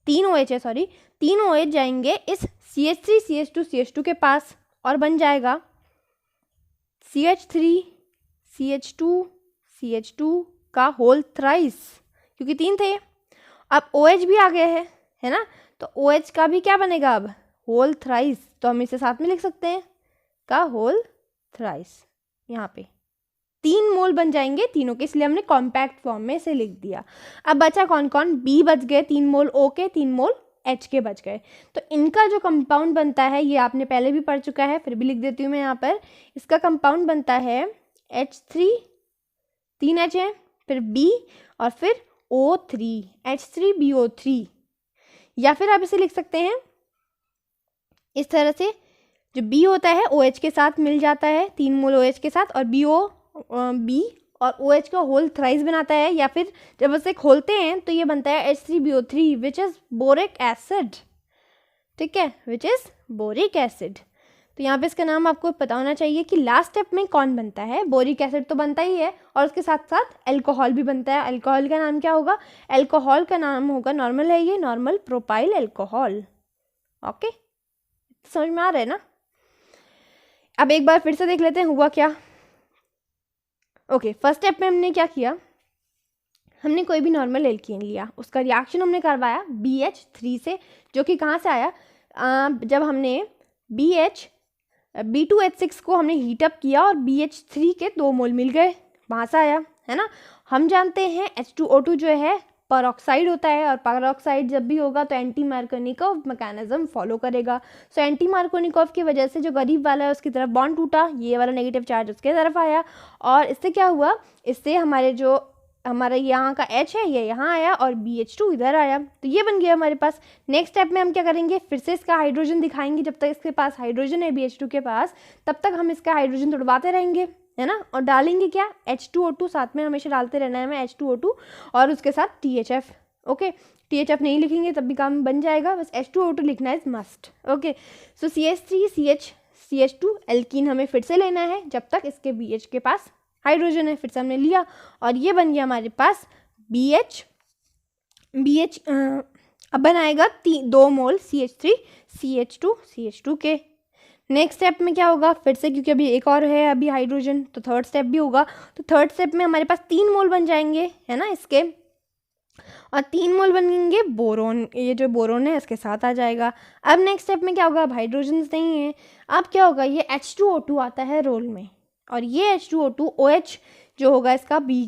3 OH है, सॉरी, 3 OH जाएंगे इस CH3 CH2 CH2 के पास, और बन जाएगा CH3 CH2 CH2 का होल थ्राइस, क्योंकि 3 थे। अब OH भी आ गए हैं, है ना, तो OH का भी क्या बनेगा अब, होल थ्राइस, तो हम इसे साथ में लिख सकते हैं, का होल थ्राइस यहाँ पे, 3 मोल बन जाएंगे तीनों के, इसलिए हमने कॉम्पैक्ट फॉर्म में इसे लिख दिया। अब बचा कौन कौन, बी बच गए 3 मोल ओ के, 3 मोल एच के बच गए। तो इनका जो कंपाउंड बनता है ये आपने पहले भी पढ़ चुका है, फिर भी लिख देती हूँ मैं यहाँ पर। इसका कंपाउंड बनता है H3, 3 H है, फिर B और फिर O3, H3BO3। या फिर आप इसे लिख सकते हैं इस तरह से, जो B होता है OH के साथ मिल जाता है 3 मोल OH के साथ, और B और OH का होल थ्राइस बनाता है, या फिर जब उसे खोलते हैं तो ये बनता है H3BO3 which is boric acid. ठीक है, विच इज़ बोरिक एसिड। तो यहाँ पे इसका नाम आपको पता होना चाहिए कि लास्ट स्टेप में कौन बनता है। बोरिक एसिड तो बनता ही है और उसके साथ साथ अल्कोहल भी बनता है। अल्कोहल का नाम क्या होगा, अल्कोहल का नाम होगा, नॉर्मल है ये, नॉर्मल प्रोपाइल अल्कोहल। ओके, समझ में आ रहा है ना। अब एक बार फिर से देख लेते हैं हुआ क्या। ओके, फर्स्ट स्टेप में हमने क्या किया, हमने कोई भी नॉर्मल एल्कीन लिया, उसका रिएक्शन हमने करवाया BH3 से, जो कि कहाँ से आया, जब हमने B2H6 को हमने हीटअप किया और BH3 के 2 मोल मिल गए, वहाँ से आया, है ना। हम जानते हैं H2O2 जो है परऑक्साइड होता है, और परऑक्साइड जब भी होगा तो एंटी मार्कोनिकोव मैकेनिज्म फॉलो करेगा। सो एंटी मार्कोनिकोव की वजह से जो गरीब वाला है उसकी तरफ बॉन्ड टूटा, ये वाला नेगेटिव चार्ज उसके तरफ आया, और इससे क्या हुआ, इससे हमारा यहाँ का H है ये यहाँ आया और BH2 इधर आया, तो ये बन गया हमारे पास। नेक्स्ट स्टेप में हम क्या करेंगे, फिर से इसका हाइड्रोजन दिखाएंगे, जब तक इसके पास हाइड्रोजन है BH2 के पास तब तक हम इसका हाइड्रोजन तोड़वाते रहेंगे, है ना, और डालेंगे क्या, H2O2 साथ में हमेशा डालते रहना है हमें, H2O2 और उसके साथ THF। ओके, THF नहीं लिखेंगे तब भी काम बन जाएगा, बस H2O2 लिखना is must. Okay, so CH3CH2 alkene हमें फिर से लेना है जब तक इसके BH के पास हाइड्रोजन है, फिर से हमने लिया और ये बन गया हमारे पास BH। अब बनाएगा 2 मोल CH3CH2 के। नेक्स्ट स्टेप में क्या होगा, फिर से क्योंकि अभी एक और है अभी हाइड्रोजन, तो थर्ड स्टेप भी होगा, तो थर्ड स्टेप में हमारे पास 3 मोल बन जाएंगे, है ना इसके, और 3 मोल बनेंगे बोरोन, ये जो बोरोन है इसके साथ आ जाएगा। अब नेक्स्ट स्टेप में क्या होगा, अब हाइड्रोजन नहीं है, अब क्या होगा, ये H2O2 आता है रोल में, और ये H2O2 OH जो होगा इसका B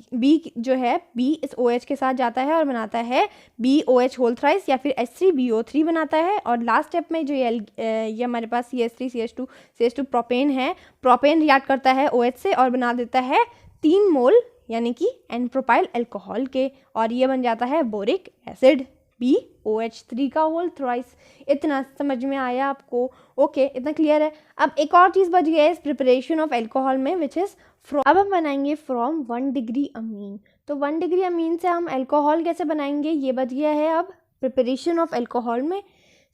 जो है B इस OH के साथ जाता है और बनाता है BOH होल थ्राइस, या फिर H3BO3 बनाता है। और लास्ट स्टेप में जो ये हमारे पास CH3CH2 प्रोपेन है, प्रोपेन रिएक्ट करता है OH से और बना देता है 3 मोल यानी कि एन प्रोपाइल अल्कोहल के, और ये बन जाता है बोरिक एसिड BOH3 का होल थ्राइस। इतना समझ में आया आपको, ओके, इतना क्लियर है। अब एक और चीज़ बच गया है इस प्रिपरेशन ऑफ अल्कोहल में, विच इज़ अब हम बनाएंगे फ्रॉम 1 डिग्री अमीन। तो 1 डिग्री अमीन से हम अल्कोहल कैसे बनाएंगे, ये बच गया है अब प्रिपरेशन ऑफ अल्कोहल में।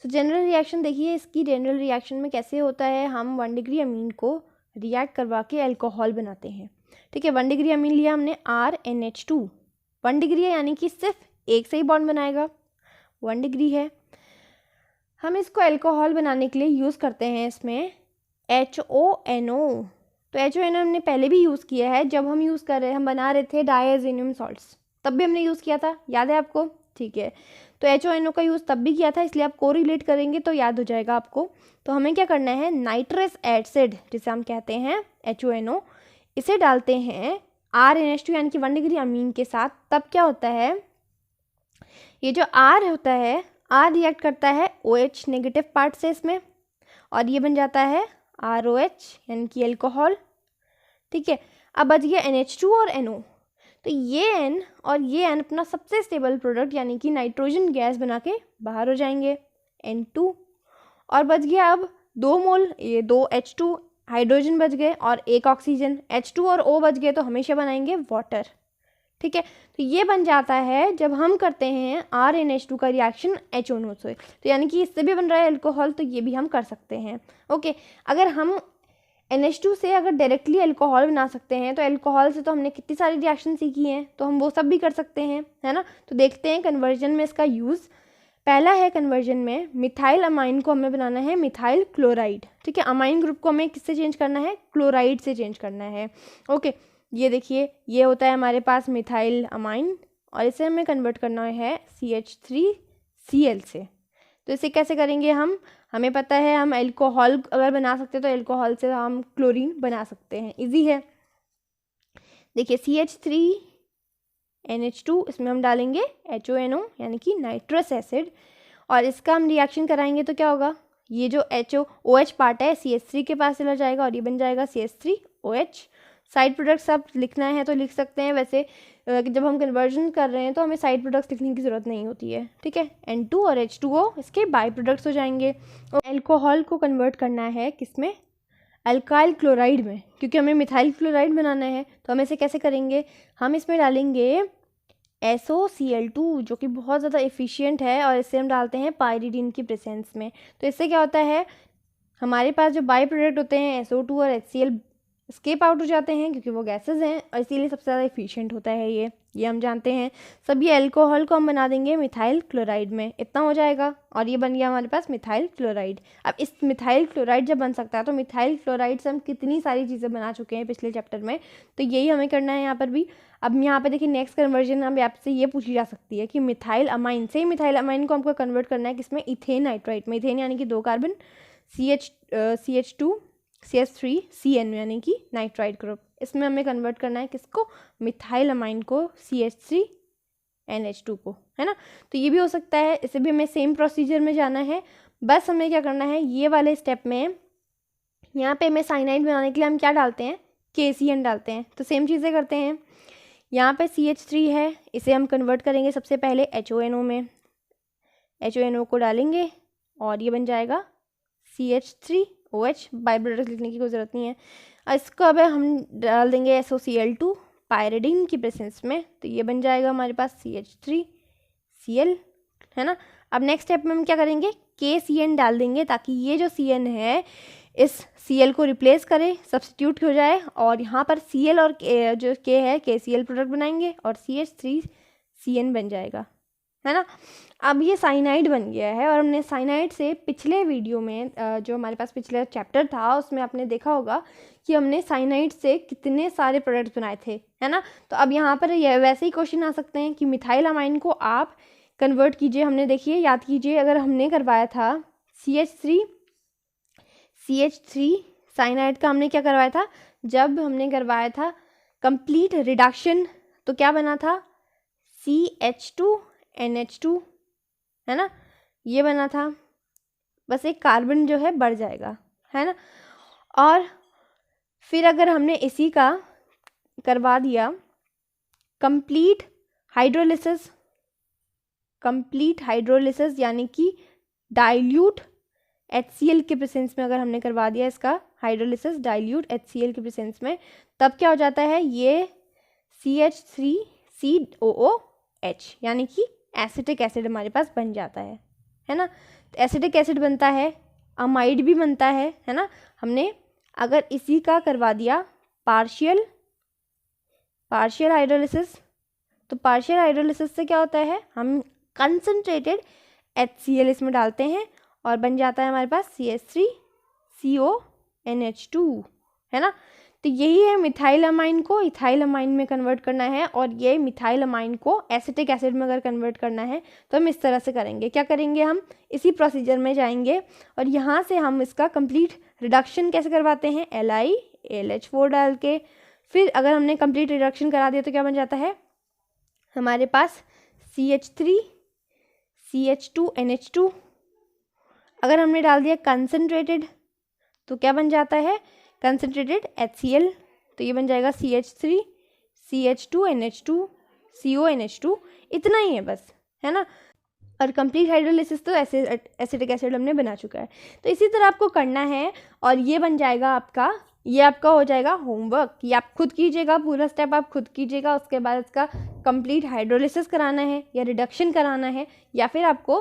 सो जनरल रिएक्शन देखिए इसकी, जनरल रिएक्शन में कैसे होता है, हम 1 डिग्री अमीन को रिएक्ट करवा के अल्कोहल बनाते हैं। ठीक है, 1 डिग्री अमीन लिया हमने RNH2, 1 डिग्री है यानी कि सिर्फ एक से ही बॉन्ड बनाएगा, 1 डिग्री है। हम इसको अल्कोहल बनाने के लिए यूज़ करते हैं इसमें HONO। तो HONO हमने पहले भी यूज़ किया है, जब हम बना रहे थे डायज़ोनियम सॉल्ट्स, तब भी हमने यूज़ किया था, याद है आपको। ठीक है, तो HONO का यूज़ तब भी किया था, इसलिए आप कोरिलेट करेंगे तो याद हो जाएगा आपको। तो हमें क्या करना है, नाइट्रस एसिड जिसे हम कहते हैं HONO, इसे डालते हैं RNH2 यानी कि 1 डिग्री अमीन के साथ। तब क्या होता है, ये जो R होता है, R रिएक्ट करता है OH नेगेटिव पार्ट से इसमें, और ये बन जाता है ROH यानी कि अल्कोहल। ठीक है, अब बच गया NH2 और NO। तो ये N और ये N अपना सबसे स्टेबल प्रोडक्ट यानी कि नाइट्रोजन गैस बना के बाहर हो जाएंगे, N2। और बच गया अब 2 मोल, ये 2 H2 हाइड्रोजन बच गए और 1 ऑक्सीजन, H2 और O बच गए तो हमेशा बनाएंगे वाटर। ठीक है, तो ये बन जाता है जब हम करते हैं RNH2 का रिएक्शन HONO से, तो यानी कि इससे भी बन रहा है अल्कोहल, तो ये भी हम कर सकते हैं। ओके, अगर हम NH2 से अगर डायरेक्टली अल्कोहल बना सकते हैं, तो अल्कोहल से तो हमने कितनी सारी रिएक्शन सीखी हैं, तो हम वो सब भी कर सकते हैं, है ना। तो देखते हैं कन्वर्जन में इसका यूज़। पहला है कन्वर्जन में, मिथाइल अमाइन को हमें बनाना है मिथाइल क्लोराइड। ठीक है, अमाइन ग्रुप को हमें किससे चेंज करना है, क्लोराइड से चेंज करना है। ओके, ये देखिए ये होता है हमारे पास मिथाइल अमाइन, और इसे हमें कन्वर्ट करना है CH3Cl से। तो इसे कैसे करेंगे हम, हमें पता है हम अल्कोहल अगर बना सकते हैं तो अल्कोहल से हम क्लोरीन बना सकते हैं, इजी है। देखिए CH3NH2 इसमें हम डालेंगे HONO यानी कि नाइट्रस एसिड, और इसका हम रिएक्शन कराएंगे तो क्या होगा, ये जो OH पार्ट है CH3 के पास चला जाएगा और ये बन जाएगा CH3OH। साइड प्रोडक्ट्स आप लिखना है तो लिख सकते हैं, वैसे जब हम कन्वर्जन कर रहे हैं तो हमें साइड प्रोडक्ट्स लिखने की ज़रूरत नहीं होती है, ठीक है। N2 और H2O इसके बाई प्रोडक्ट्स हो जाएंगे। और एल्कोहल को कन्वर्ट करना है किसमें, अल्काइल क्लोराइड में, क्योंकि हमें मिथाइल क्लोराइड बनाना है। तो हम इसे कैसे करेंगे, हम इसमें डालेंगे SOCl2 जो कि बहुत ज़्यादा एफिशिएंट है, और इससे हम डालते हैं पायरीडीन की प्रेजेंस में। तो इससे क्या होता है, हमारे पास जो बाई प्रोडक्ट होते हैं SO2 और HCl स्केप आउट हो जाते हैं, क्योंकि वो गैसेज हैं, और इसीलिए सबसे ज़्यादा एफिशिएंट होता है ये हम जानते हैं। सभी एल्कोहल को हम बना देंगे मिथाइल क्लोराइड में, इतना हो जाएगा, और ये बन गया हमारे पास मिथाइल क्लोराइड। अब इस मिथाइल क्लोराइड जब बन सकता है, तो मिथाइल क्लोराइड से हम कितनी सारी चीज़ें बना चुके हैं पिछले चैप्टर में, तो यही हमें करना है यहाँ पर भी। अब यहाँ पे देखिए नेक्स्ट कन्वर्जन हम आपसे ये पूछी जा सकती है कि मिथाइल अमाइन से, मिथाइल अमाइन को हमको कन्वर्ट करना है किसमें, इथेन नाइट्राइट में। इथेन यानी कि 2 कार्बन, CH2 CH3CN यानी कि नाइट्राइट ग्रुप, इसमें हमें कन्वर्ट करना है किसको, मिथाइल अमाइन को, CH3NH2 को, है ना। तो ये भी हो सकता है, इसे भी हमें सेम प्रोसीजर में जाना है। बस हमें क्या करना है, ये वाले स्टेप में यहाँ पे हमें साइनाइड बनाने के लिए हम क्या डालते हैं, KCN डालते हैं। तो सेम चीज़ें करते हैं, यहाँ पे CH3 है, इसे हम कन्वर्ट करेंगे सबसे पहले HONO में, HONO को डालेंगे और ये बन जाएगा CH3OH। बाई प्रोडक्ट लिखने की कोई ज़रूरत नहीं है। इसको अब हम डाल देंगे SOCl2 पायरीडीन की प्रेजेंस में, तो ये बन जाएगा हमारे पास CH3Cl, है ना। अब नेक्स्ट स्टेप में हम क्या करेंगे, KCN डाल देंगे, ताकि ये जो CN है इस Cl को रिप्लेस करे, सब्स्टिट्यूट हो जाए, और यहाँ पर Cl और जो K है KCl प्रोडक्ट बनाएंगे और CH3CN बन जाएगा, है ना। अब ये साइनाइड बन गया है, और हमने साइनाइड से पिछले वीडियो में जो हमारे पास पिछले चैप्टर था उसमें आपने देखा होगा कि हमने साइनाइड से कितने सारे प्रोडक्ट्स बनाए थे, है ना। तो अब यहाँ पर वैसे ही क्वेश्चन आ सकते हैं कि मिथाइल अमाइन को आप कन्वर्ट कीजिए। हमने देखिए, याद कीजिए, अगर हमने करवाया था CH3 साइनाइड का हमने क्या करवाया था, जब हमने करवाया था कंप्लीट रिडक्शन, तो क्या बना था, CH2NH2, है ना, ये बना था। बस एक कार्बन जो है बढ़ जाएगा, है ना। और फिर अगर हमने इसी का करवा दिया कंप्लीट हाइड्रोलिसिस यानी कि डाइल्यूट HCl के प्रेजेंस में, अगर हमने करवा दिया इसका हाइड्रोलिसिस डाइल्यूट HCl के प्रेजेंस में, तब क्या हो जाता है, ये CH3COOH यानी कि एसिटिक एसिड हमारे पास बन जाता है ना। तो एसिटिक एसिड बनता है, अमाइड भी बनता है ना। हमने अगर इसी का करवा दिया पार्शियल हाइड्रोलिसिस, तो पार्शियल हाइड्रोलिसिस से क्या होता है, हम कंसंट्रेटेड HCl इसमें डालते हैं और बन जाता है हमारे पास CH3CONH2, है ना। तो यही है, मिथाइल अमाइन को इथाइल अमाइन में कन्वर्ट करना है, और ये मिथाइल अमाइन को एसिटिक एसिड में अगर कन्वर्ट करना है तो हम इस तरह से करेंगे। क्या करेंगे, हम इसी प्रोसीजर में जाएंगे, और यहाँ से हम इसका कंप्लीट रिडक्शन कैसे करवाते हैं, LiAlH4 डाल के। फिर अगर हमने कंप्लीट रिडक्शन करा दिया तो क्या बन जाता है हमारे पास, CH3CH2NH2। अगर हमने डाल दिया कंसनट्रेटेड तो क्या बन जाता है, कंसनट्रेटेड HCl, तो ये बन जाएगा CH3CH2NH2CONH2। इतना ही है बस, है ना। और कंप्लीट हाइड्रोलिसिस तो एसिटिक एसिड हमने बना चुका है। तो इसी तरह आपको करना है, और ये बन जाएगा आपका, ये आपका हो जाएगा होमवर्क। ये आप खुद कीजिएगा, पूरा स्टेप आप खुद कीजिएगा। उसके बाद इसका कंप्लीट हाइड्रोलिसिस कराना है या रिडक्शन कराना है, या फिर आपको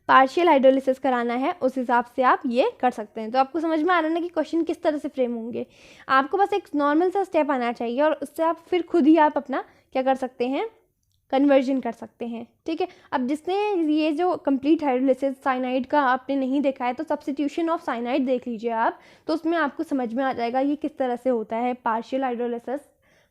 पार्शियल हाइड्रोलिसिस कराना है, उस हिसाब से आप ये कर सकते हैं। तो आपको समझ में आ रहा है ना कि क्वेश्चन किस तरह से फ्रेम होंगे। आपको बस एक नॉर्मल सा स्टेप आना चाहिए, और उससे आप फिर खुद ही आप अपना क्या कर सकते हैं, कन्वर्जन कर सकते हैं, ठीक है। अब जिसने ये जो कंप्लीट हाइड्रोलिसिस साइनाइड का आपने नहीं देखा है, तो सब्स्टिट्यूशन ऑफ साइनाइड देख लीजिए आप, तो उसमें आपको समझ में आ जाएगा ये किस तरह से होता है, पार्शियल हाइड्रोलिसिस,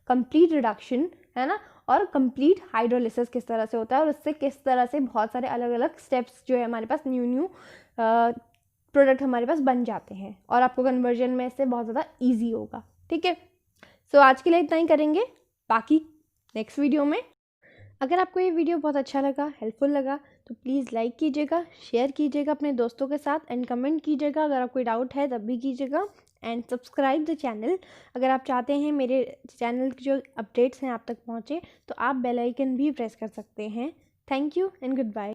कंप्लीट रिडक्शन, है ना, और कंप्लीट हाइड्रोलिसिस किस तरह से होता है, और उससे किस तरह से बहुत सारे अलग अलग स्टेप्स जो है हमारे पास न्यू प्रोडक्ट हमारे पास बन जाते हैं, और आपको कन्वर्जन में इससे बहुत ज़्यादा ईजी होगा, ठीक है। सो आज के लिए इतना ही करेंगे, बाकी नेक्स्ट वीडियो में। अगर आपको ये वीडियो बहुत अच्छा लगा, हेल्पफुल लगा, तो प्लीज़ लाइक कीजिएगा, शेयर कीजिएगा अपने दोस्तों के साथ एंड कमेंट कीजिएगा। अगर आपको डाउट है तब भी कीजिएगा एंड सब्सक्राइब द चैनल। अगर आप चाहते हैं मेरे चैनल के जो अपडेट्स हैं आप तक पहुँचे, तो आप बेल आइकन भी प्रेस कर सकते हैं। Thank you and good bye.